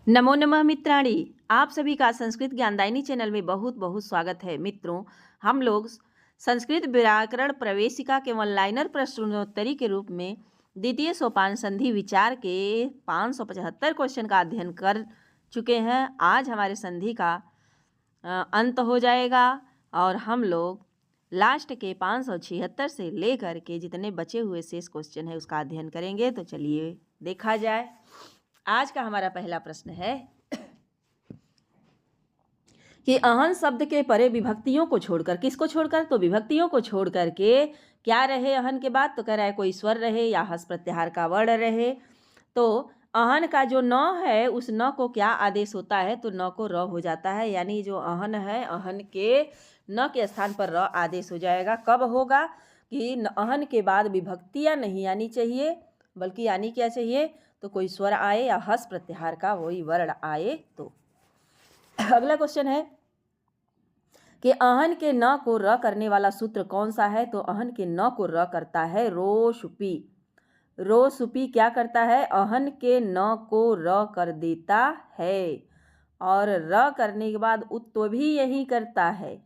नमो नमः मित्राणि। आप सभी का संस्कृत ज्ञानदायिनी चैनल में बहुत बहुत स्वागत है। मित्रों, हम लोग संस्कृत व्याकरण प्रवेशिका के ऑनलाइनर प्रश्नोत्तरी के रूप में द्वितीय सोपान संधि विचार के 575 क्वेश्चन का अध्ययन कर चुके हैं। आज हमारे संधि का अंत हो जाएगा और हम लोग लास्ट के 576 से लेकर के जितने बचे हुए शेष क्वेश्चन है उसका अध्ययन करेंगे। तो चलिए देखा जाए। आज का हमारा पहला प्रश्न है कि अहन शब्द के परे विभक्तियों को छोड़कर, किसको छोड़कर, तो विभक्तियों को छोड़ करके क्या रहे अहन के बाद, तो कह रहा है कोई स्वर रहे या हस प्रत्याहार का वर्ण रहे। तो अहन का जो न है उस न को क्या आदेश होता है, तो न को र हो जाता है। यानी जो अहन है अहन के न के स्थान पर र आदेश हो जाएगा। कब होगा कि अहन के बाद विभक्तियाँ नहीं आनी चाहिए, बल्कि आनी क्या चाहिए, तो कोई स्वर आए या हस प्रत्याहार का वही वर्ण आए। तो अगला क्वेश्चन है कि अहन के न को र करने वाला सूत्र कौन सा है, तो अहन के न को र करता है रोशुपी। रोशुपी क्या करता है, अहन के न को र कर देता है और र करने के बाद उत्व भी यही करता है।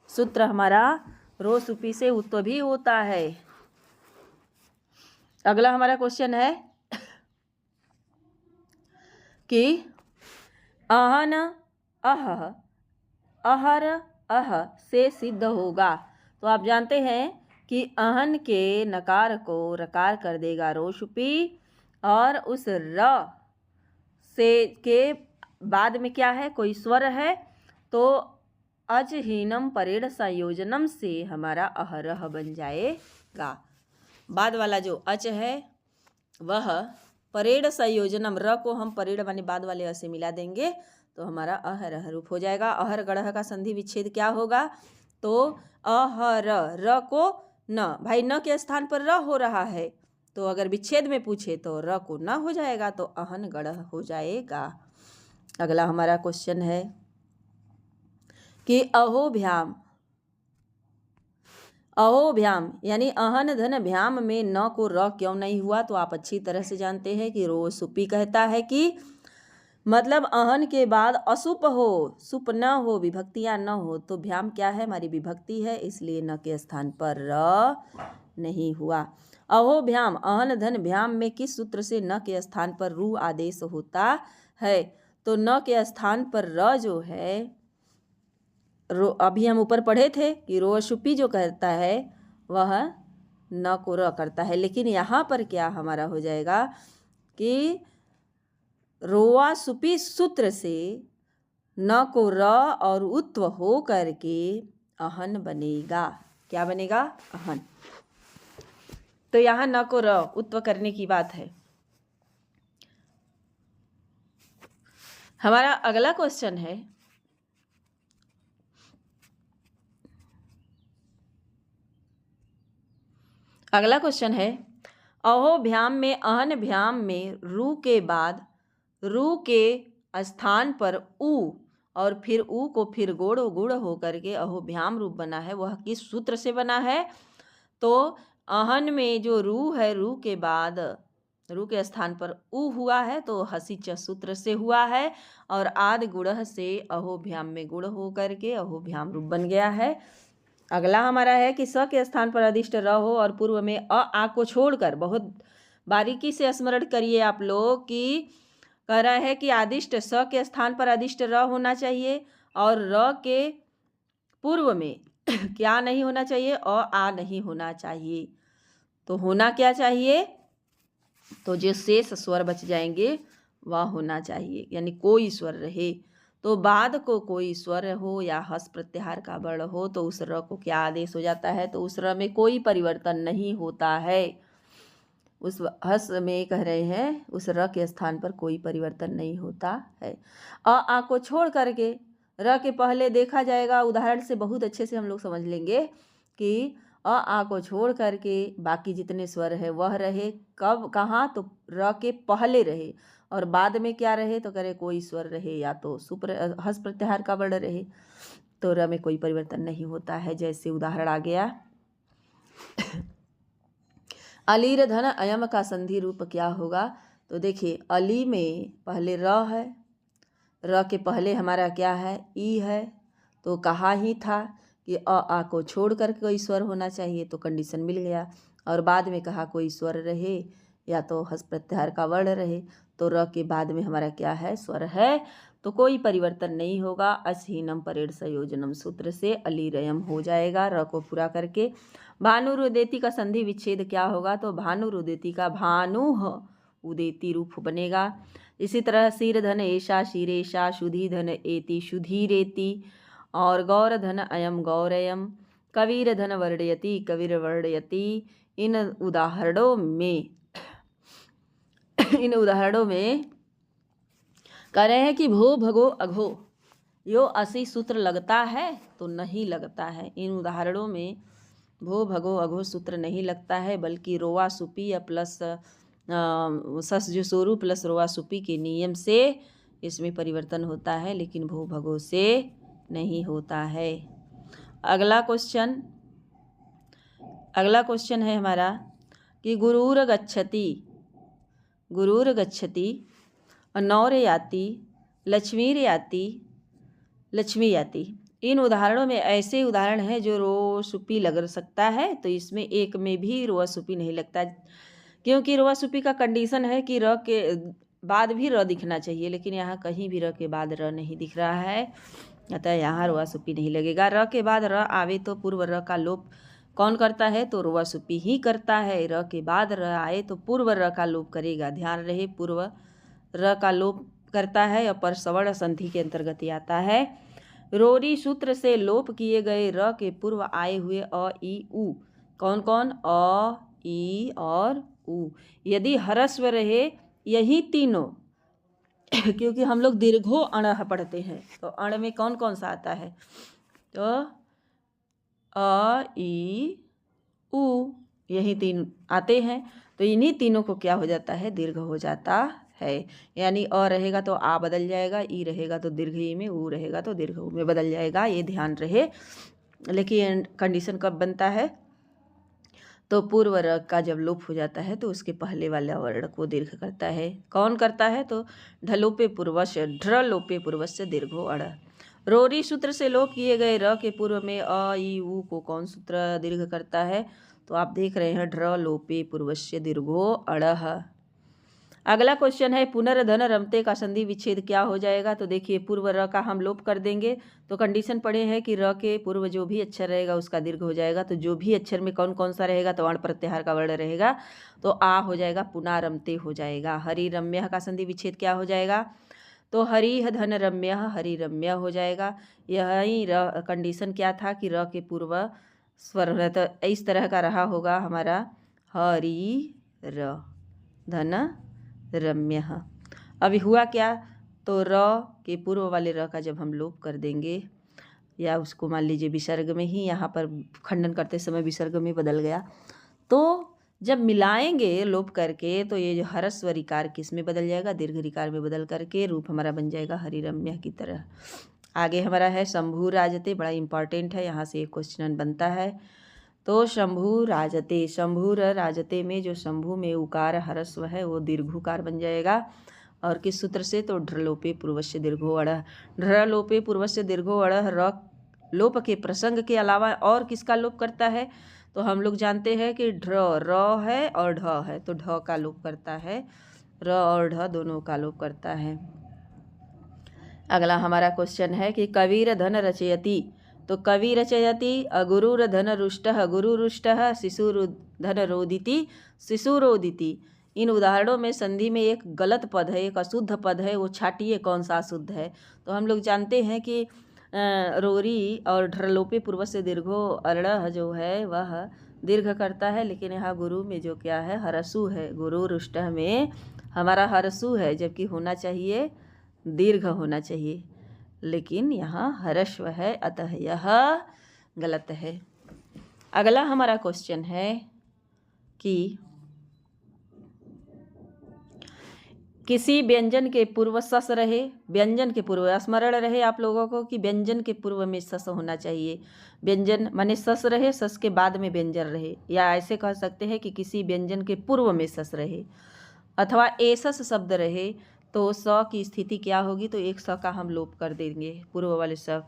सूत्र हमारा रोशुपी से उत्व भी होता है। अगला हमारा क्वेश्चन है कि अहन अह अहर अह से सिद्ध होगा। तो आप जानते हैं कि अहन के नकार को रकार कर देगा रोशुपी, और उस र से के बाद में क्या है, कोई स्वर है, तो अजहीनम परेड़ संयोजनम से हमारा अहरह बन जाएगा। बाद वाला जो अच है वह परेड़ संयोजनम, र को हम परेड़ माने बाद वाले अ से मिला देंगे तो हमारा अहरह रूप हो जाएगा। अहर गढ़ह का संधि विच्छेद क्या होगा, तो अहर, र को न, भाई न के स्थान पर र हो रहा है, तो अगर विच्छेद में पूछे तो र को न हो जाएगा, तो अहन गढ़ह हो जाएगा। अगला हमारा क्वेश्चन है कि अहोभ्याम, अहोभ्याम यानी अहन धन भ्याम में न को र क्यों नहीं हुआ, तो आप अच्छी तरह से जानते हैं कि रोशुपी कहता है कि मतलब अहन के बाद असुप हो, सुप न हो, विभक्तियां न हो, तो भ्याम क्या है, हमारी विभक्ति है, इसलिए न के स्थान पर र नहीं हुआ। अहो भ्याम, अहन धन भ्याम में किस सूत्र से न के स्थान पर रू आदेश होता है, तो न के स्थान पर र जो है, अभी हम ऊपर पढ़े थे कि रोशुपी जो कहता है वह न को र करता है, लेकिन यहाँ पर क्या हमारा हो जाएगा कि रोआ सुपी सूत्र से न को र और उत्व हो करके अहन बनेगा। क्या बनेगा, अहन। तो यहाँ न को र उत्व करने की बात है। हमारा अगला क्वेश्चन है अहो भ्याम में अहन भ्याम में रू के बाद रू के स्थान पर उ और फिर उ को फिर गोड़ गुड़ हो करके अहो भ्याम रूप बना है, वह किस सूत्र से बना है, तो अहन में जो रू है, रू के बाद रू के स्थान पर उ हुआ है, तो हसीच सूत्र से हुआ है, और आद गुड़ से अहो भ्याम में गुड़ हो करके अहो भ्याम रूप बन गया है। अगला हमारा है कि स के स्थान पर अधिष्ट र हो और पूर्व में अ आ को छोड़कर, बहुत बारीकी से स्मरण करिए आप लोग कि कह रहा है कि आदिष्ट स के स्थान पर अधिष्ट र होना चाहिए और र के पूर्व में क्या नहीं होना चाहिए, आ नहीं होना चाहिए। तो होना क्या चाहिए, तो जो शेष स्वर बच जाएंगे वह होना चाहिए, यानी कोई स्वर रहे, तो बाद को कोई स्वर हो या हस प्रत्याहार का वर्ण हो तो उस र को क्या आदेश हो जाता है, तो उस र में कोई परिवर्तन नहीं होता है। उस हस में कह रहे हैं उस र के स्थान पर कोई परिवर्तन नहीं होता है। आ को छोड़ करके र के पहले देखा जाएगा, उदाहरण से बहुत अच्छे से हम लोग समझ लेंगे कि आ को छोड़ करके बाकी जितने स्वर है वह रहे, कब कहाँ, तो र के पहले रहे, और बाद में क्या रहे, तो करे कोई स्वर रहे या तो सुप्र हस प्रत्याहार का वर्ण रहे, तो र में कोई परिवर्तन नहीं होता है। जैसे उदाहरण आ गया अलीर धन अयम का संधि रूप क्या होगा, तो देखिए अली में पहले र है, र के पहले हमारा क्या है, ई है। तो कहा ही था कि आ को छोड़ कर कोई स्वर होना चाहिए, तो कंडीशन मिल गया। और बाद में कहा कोई स्वर रहे या तो हस्त प्रत्याहार का वर्ण रहे, तो र के बाद में हमारा क्या है, स्वर है, तो कोई परिवर्तन नहीं होगा। असहीनम परेड संयोजनम सूत्र से अलीरयम हो जाएगा र को पूरा करके। भानुरुदेति का संधि विच्छेद क्या होगा, तो भानुरुदेति का भानुः उदेति रूप बनेगा। इसी तरह सिर धन ऐशा शीरेशा, शुधि धन एति शुधिरेति, और गौर धन अयम गौरयम, कबीर धन वर्णयति कबीर वर्णयति। इन उदाहरणों में कह रहे हैं कि भो भगो अघो यो असी सूत्र लगता है, तो नहीं लगता है। इन उदाहरणों में भो भगो अघो सूत्र नहीं लगता है, बल्कि रोआ सुपी या प्लस सस जो सोरू प्लस रोआ सुपी के नियम से इसमें परिवर्तन होता है, लेकिन भो भगो से नहीं होता है। अगला क्वेश्चन है हमारा कि गुरूर गच्छति, नौर याति, लक्ष्मी याति। इन उदाहरणों में ऐसे उदाहरण हैं जो रो सुपी लग सकता है, तो इसमें एक में भी रोआ सुपी नहीं लगता, क्योंकि रोआ सुपी का कंडीशन है कि र के बाद भी र दिखना चाहिए, लेकिन यहाँ कहीं भी र के बाद र नहीं दिख रहा है, अतः यहाँ रोआ सुपी नहीं लगेगा। र के बाद र आवे तो पूर्व र का लोप कौन करता है, तो रोआ सुपी ही करता है। र के बाद र आए तो पूर्व र का लोप करेगा, ध्यान रहे, पूर्व र का लोप करता है, अपर सवर्ण संधि के अंतर्गत आता है। रोरी सूत्र से लोप किए गए र के पूर्व आए हुए अ ई उ कौन कौन, अ ई और उ, यदि ह्रस्व रहे यही तीनों क्योंकि हम लोग दीर्घो अण पढ़ते हैं, तो अण में कौन कौन सा आता है, तो अ ई उ, यही तीन आते हैं। तो इन्हीं तीनों को क्या हो जाता है, दीर्घ हो जाता है। यानी अ रहेगा तो आ बदल जाएगा, ई रहेगा तो दीर्घ ई में, उ रहेगा तो दीर्घ उ में बदल जाएगा, ये ध्यान रहे। लेकिन कंडीशन कब बनता है, तो पूर्व र का जब लोप हो जाता है तो उसके पहले वाला वर्ण को दीर्घ करता है। कौन करता है, तो ढलोपे पूर्वस्य, ढ्र लोपे पूर्वस्य दीर्घो अड़। रोरी सूत्र से लोप किए गए र के पूर्व में अ ई उ को कौन सूत्र दीर्घ करता है, तो आप देख रहे हैं ढ्र लोपे पूर्वस्य दीर्घो अड़ह। अगला क्वेश्चन है पुनर्धन रमते का संधि विच्छेद क्या हो जाएगा, तो देखिए पूर्व र का हम लोप कर देंगे, तो कंडीशन पढ़े हैं कि र के पूर्व जो भी अक्षर रहेगा उसका दीर्घ हो जाएगा। तो जो भी अक्षर में कौन कौन सा रहेगा, तो अण प्रत्याहार का वर्ण रहेगा, तो आ हो जाएगा, पुनः रमते हो जाएगा। हरि रम्य का संधि विच्छेद क्या हो जाएगा, तो हरिह धन रम्य हरि रम्य हो जाएगा। यही कंडीशन क्या था कि र के पूर्व स्वर, तो इस तरह का रहा होगा हमारा हरि र धन रम्य। अभी हुआ क्या, तो र के पूर्व वाले र का जब हम लोप कर देंगे, या उसको मान लीजिए विसर्ग में ही, यहाँ पर खंडन करते समय विसर्ग में बदल गया, तो जब मिलाएंगे लोप करके तो ये जो ह्रस्व रिकार किस में बदल जाएगा, दीर्घ रिकार में बदल करके रूप हमारा बन जाएगा हरिरम्य की तरह। आगे हमारा है शंभु राजते, बड़ा इंपॉर्टेंट है, यहाँ से एक क्वेश्चन बनता है। तो शंभु राजते, शंभु राजते में जो शंभु में उकार ह्रस्व है वो दीर्घुकार बन जाएगा। और किस सूत्र से, तो ढ्रलोपे पूर्वस्य दीर्घो अड़। ढ्रलोपे पूर्वस्य दीर्घो अड़ र लोप के प्रसंग के अलावा और किसका लोप करता है, तो हम लोग जानते हैं कि ढ्र र है और ढ है, तो ढ का लोप करता है, र और ढ दोनों का लोप करता है। अगला हमारा क्वेश्चन है कि कबीर धन रचयति, तो कवि रचयति अगुरुर धन रुष्टः गुरुरुष्टः शिशुर धन रोदिति शिशुरोदिति। इन उदाहरणों में संधि में एक गलत पद है, एक अशुद्ध पद है, वो छाटिए कौन सा अशुद्ध है। तो हम लोग जानते हैं कि रोरी और ढ्रलोपे पूर्व से दीर्घो अर्ण जो है वह दीर्घ करता है, लेकिन यहाँ गुरु में जो क्या है, हरसु है, गुरु रुष्ट में हमारा हरसु है, जबकि होना चाहिए दीर्घ होना चाहिए, लेकिन यहाँ हरस्व है, अतः यह गलत है। अगला हमारा क्वेश्चन है कि किसी व्यंजन के पूर्व सस रहे, व्यंजन के पूर्व स्मरण रहे आप लोगों को कि व्यंजन के पूर्व में सस होना चाहिए। व्यंजन माने सस रहे, सस के बाद में व्यंजन रहे, या ऐसे कह सकते हैं कि किसी व्यंजन के पूर्व में सस रहे। अथवा एसस शब्द रहे तो स की स्थिति क्या होगी, तो एक स का हम लोप कर देंगे पूर्व वाले स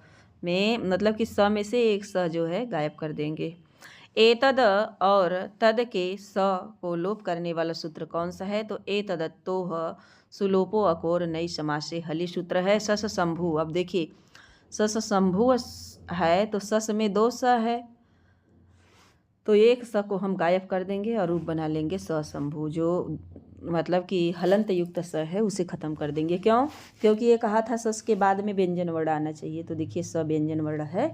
में, मतलब कि स में से एक स जो है गायब कर देंगे। एतद और तद के स को लोप करने वाला सूत्र कौन सा है, तो एतदत्तोह सुलोपो अकोर नई समासे हली सूत्र है सस शंभु। अब देखिए सस शंभु है तो सस में दो स है, तो एक स को हम गायब कर देंगे और रूप बना लेंगे स शंभु, जो मतलब कि हलंत युक्त स है उसे खत्म कर देंगे। क्यों? क्योंकि ये कहा था सस के बाद में व्यंजन वर्ण आना चाहिए, तो देखिए स व्यंजन वर्ण है,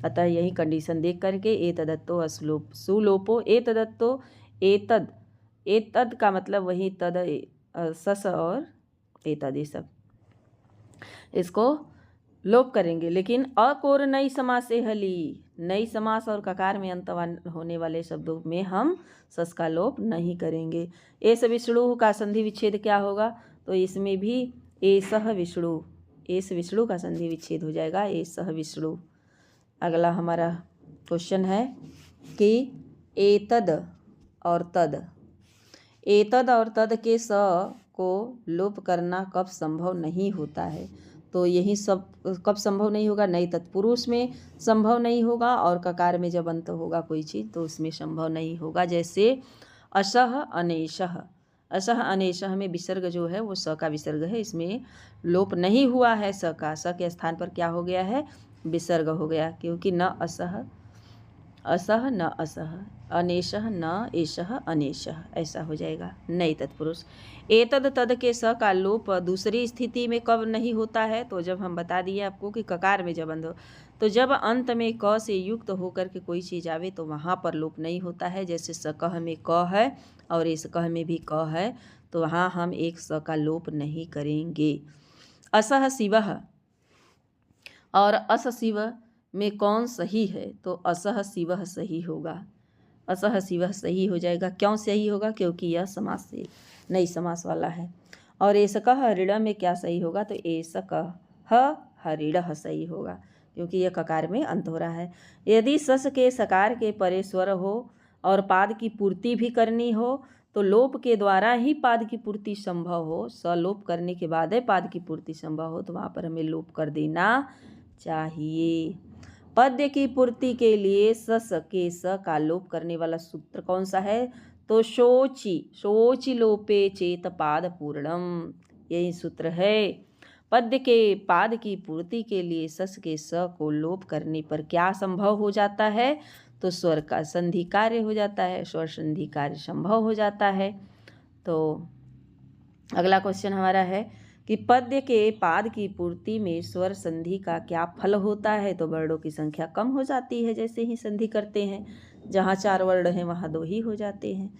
अतः यही कंडीशन देख करके एतदत्तो असलोप सुलोपो एतदत्तो एतद, एतद का मतलब वही तद सस और एतद ये सब, इसको लोप करेंगे। लेकिन अकोर नई समास से हली, नई समास और ककार में अंत होने वाले शब्दों में हम सस का लोप नहीं करेंगे। एस विष्णु का संधि विच्छेद क्या होगा, तो इसमें भी एसह विष्णु, एस विष्णु का संधि विच्छेद हो जाएगा एसह विष्णु। अगला हमारा क्वेश्चन है कि एतद और तद, एतद और तद के स को लोप करना कब संभव नहीं होता है, तो यही सब कब संभव नहीं होगा, नई तत्पुरुष में संभव नहीं होगा और ककार में जब अंत होगा कोई चीज़ तो उसमें संभव नहीं होगा। जैसे अशह अनेशह, अशह अनेशह में विसर्ग जो है वो स का विसर्ग है, इसमें लोप नहीं हुआ है स का, स के स्थान पर क्या हो गया है, विसर्ग हो गया, क्योंकि न असह असह न असह, अनेशह न एशह अनेशह, ऐसा हो जाएगा नई तत्पुरुष। एतद तद के स का लोप दूसरी स्थिति में कब नहीं होता है, तो जब हम बता दिए आपको कि ककार में जब अंत हो, तो जब अंत में क से युक्त होकर के कोई चीज़ आवे तो वहाँ पर लोप नहीं होता है। जैसे सकह में क है और इस कह में भी क है, तो वहाँ हम एक स का लोप नहीं करेंगे। असह शिवः और अस शिव में कौन सही है, तो असह शिवः सही होगा, असह शिवः सही हो जाएगा। क्यों सही होगा, क्योंकि यह समास से नई समास वाला है। और एसकह हरिण में क्या सही होगा, तो एसकह हरिणः सही होगा, क्योंकि यह ककार में अंत हो रहा है। यदि सस के सकार के परे स्वर हो और पाद की पूर्ति भी करनी हो, तो लोप के द्वारा ही पाद की पूर्ति संभव हो, सलोप करने के बाद है पाद की पूर्ति संभव हो, तो वहाँ पर हमें लोप कर देना चाहिए। पद्य की पूर्ति के लिए सस के स का लोप करने वाला सूत्र कौन सा है, तो शोचि, शोचि लोपे चेत पाद पूर्णम, यही सूत्र है। पद्य के पाद की पूर्ति के लिए सस के स को लोप करने पर क्या संभव हो जाता है, तो स्वर का संधि कार्य हो जाता है, स्वर संधि कार्य संभव हो जाता है। तो अगला क्वेश्चन हमारा है कि पद्य के पाद की पूर्ति में स्वर संधि का क्या फल होता है, तो वर्णों की संख्या कम हो जाती है जैसे ही संधि करते हैं, जहाँ 4 वर्ण हैं वहाँ 2 ही हो जाते हैं।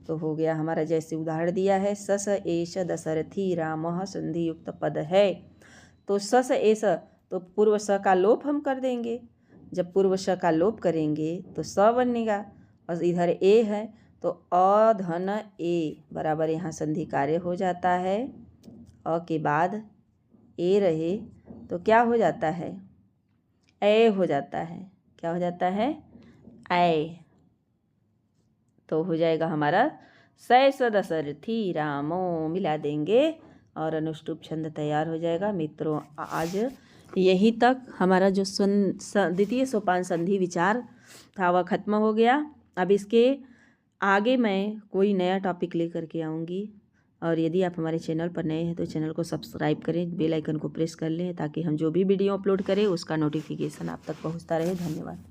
तो हो गया हमारा, जैसे उदाहरण दिया है सस एष दशरथी रामः संधि युक्त पद है, तो सस एष तो पूर्व स का लोप हम कर देंगे, जब पूर्व स का लोप करेंगे तो स बनेगा, और इधर ए है तो अधन ए बराबर यहाँ संधि कार्य हो जाता है, अ के बाद ए रहे तो क्या हो जाता है, ए हो जाता है, क्या हो जाता है, ए, तो हो जाएगा हमारा सैस दशरथी रामो, मिला देंगे और अनुष्टुप छंद तैयार हो जाएगा। मित्रों आज यहीं तक हमारा जो द्वितीय सोपान संधि विचार था वह खत्म हो गया। अब इसके आगे मैं कोई नया टॉपिक लेकर के आऊँगी, और यदि आप हमारे चैनल पर नए हैं तो चैनल को सब्सक्राइब करें, बेल आइकन को प्रेस कर लें ताकि हम जो भी वीडियो अपलोड करें उसका नोटिफिकेशन आप तक पहुंचता रहे। धन्यवाद।